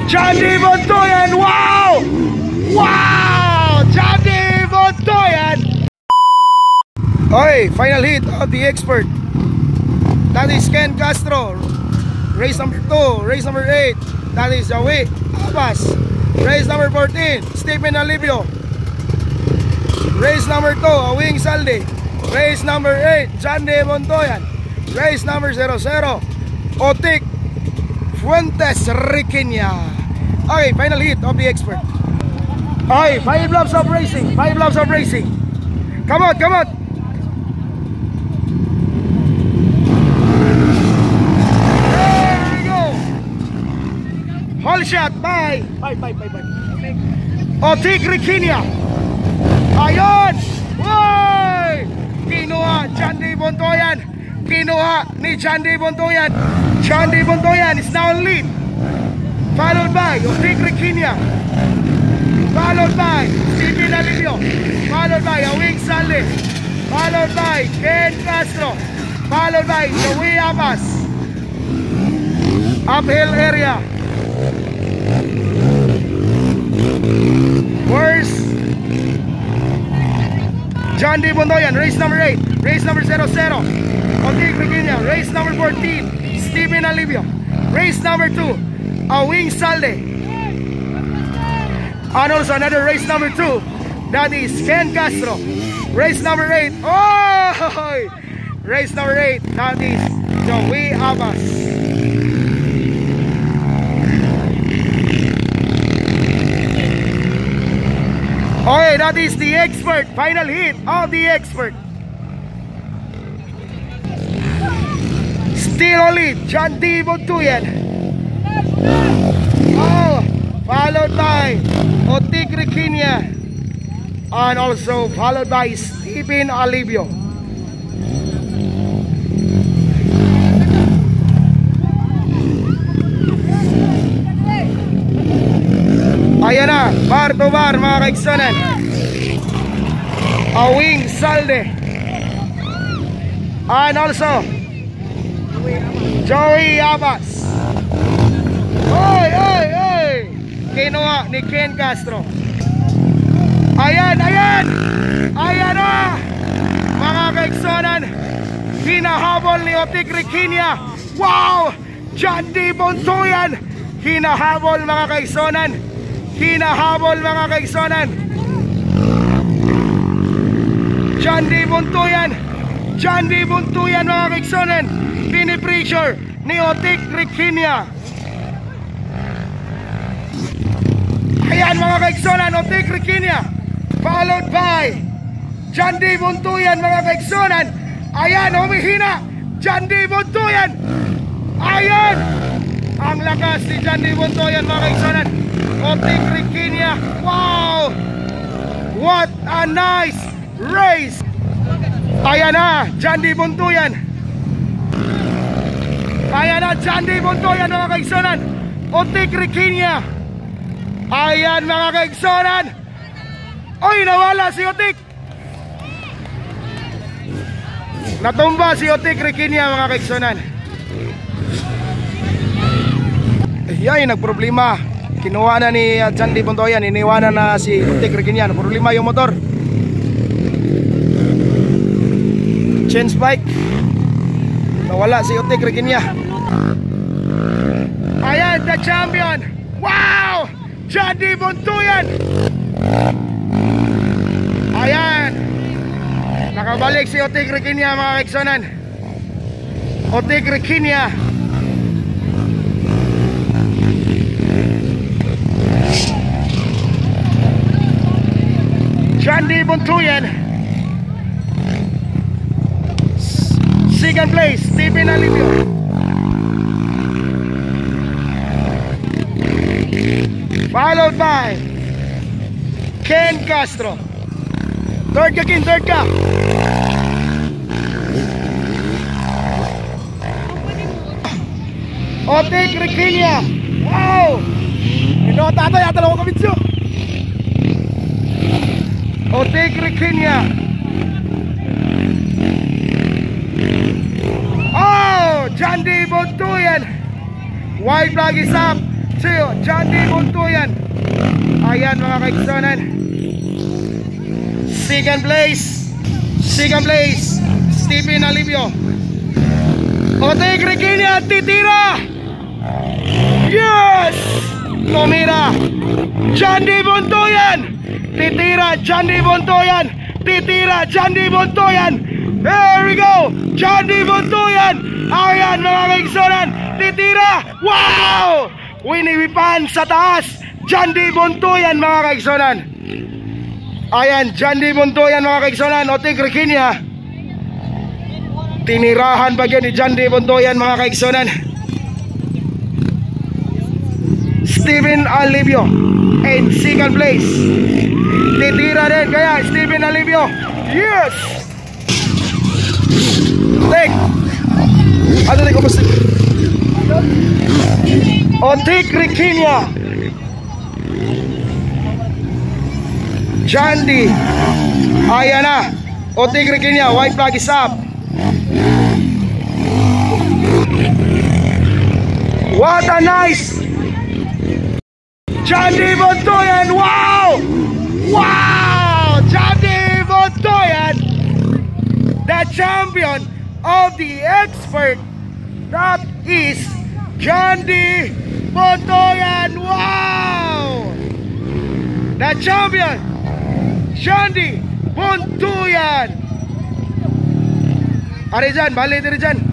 Johnny Bontoyan. Wow! Wow! Johnny Bontoyan. Okay, final hit of the expert. That is Ken Castro. Race number 2, race number 8. That is Joey Abbas. Race number 14, Stephen Alivio. Race number 2, Awing Saldi. Race number 8, Johnny Bontoyan. Race number 00, Otik Fuentes Riquiña. Okay, final hit of the expert. Okay, 5 laps of racing. 5 laps of racing. Come on, come on. There we go. Whole shot. Bye. Bye. Otik Riquiña. Ayun. Woy! Kinuha Johnny Bontoyan. Kinuha ni Johnny Bontoyan. Johnny Bontoyan is now in lead. Followed by Otik Riquiña. Followed by Stephen Alivio. Followed by Awing Saldi. Followed by Ken Castro. Followed by Joey Abbas. Uphill area. Where's Johnny Bontoyan? Race number 8. Race number 00, Otik Riquiña. Race number 14, Stephen Alivio. Race number 2, Awing Saldi. And also another race number 2, that is Ken Castro. Race number 8, oh! Race number 8, that is Joey Abbas. Okay, that is the expert. Final hit of the expert. Still only Johnny Bontoyan. Oh, followed by Otik Riquiña. And also followed by Stephen Alivio. Ayan na, bar to bar mga kaigsonan. Awing Saldi. And also Joey Abbas. Oy! Kinuha ni Ken Castro. Ayan na mga kaigsonan. Hinahabol ni Otik Riquiña. Wow! Johnny Bontoyan. Hinahabol mga kaigsonan. Hinahabol mga kaigsonan. Johnny Bontoyan mga kaigsonan. Pinipressure ni Otik Riquiña. Ayan mga kaigsonan, Otik Riquiña. Followed by Johnny Bontoyan mga kaigsonan. Ayan, humihina Johnny Bontoyan. Ayan, ang lakas ni Johnny Bontoyan mga kaigsonan. Otik Riquiña. Wow! What a nice race! Ayan na, Johnny Bontoyan. Ayan na, Johnny Bontoyan mga kaigsonan. Otik Riquiña. Ayan mga kaigsonan. Oy, nawala si Otik. Natumba si Otik Riquiña mga kaigsonan. Ayan, nagproblema. Kinuha na ni Johnny Bontoyan. Iniwanan na si Otik Riquiña. Problema yung motor. Chain spike. Nawala si Otik Riquiña. Ayan, the champion. Wow! Johnny Bontoyan. Ayan, nakabalik si Otik Riquiña mga kaigsonan. Otik Riquiña. Johnny Bontoyan. Second place, Stephen Alivio. Followed by Ken Castro. Third ka, Ken, third ka. Otik Riquiña. Wow! Ito tatay, atalaw ko kabitsyo. Otik Riquiña. Oh, Johnny Bontoyan. White flag is up. si John D. Buntuyan. Ayan mga kaigsonan. Second place Stephen Alivio. Otek Requena titira. Yes! Tumira John D. Buntuyan. Titira John D. Buntuyan. There we go, John D. Buntuyan. Ayan mga kaigsonan, titira. Wow! Winiwipan sa taas, John D. Buntuyan mga kaigsonan. Ayan, John D. Buntuyan mga kaigsonan. Otek Requena. Tinirahan pa yun ni John D. Buntuyan mga kaigsonan. Stephen Alivio in second place. Titira din kaya Stephen Alivio. Yes! Tek! Ano din ko pa Otek Requena. John D. Ayan na. Otek Requena, white flag is up. What a nice John D. Buntuyan. Wow! Wow! John D. Buntuyan, the champion of the expert. That is John D. Buntuyan. Wow! The champion, John D. Buntuyan. Ari dyan, balik diri dyan.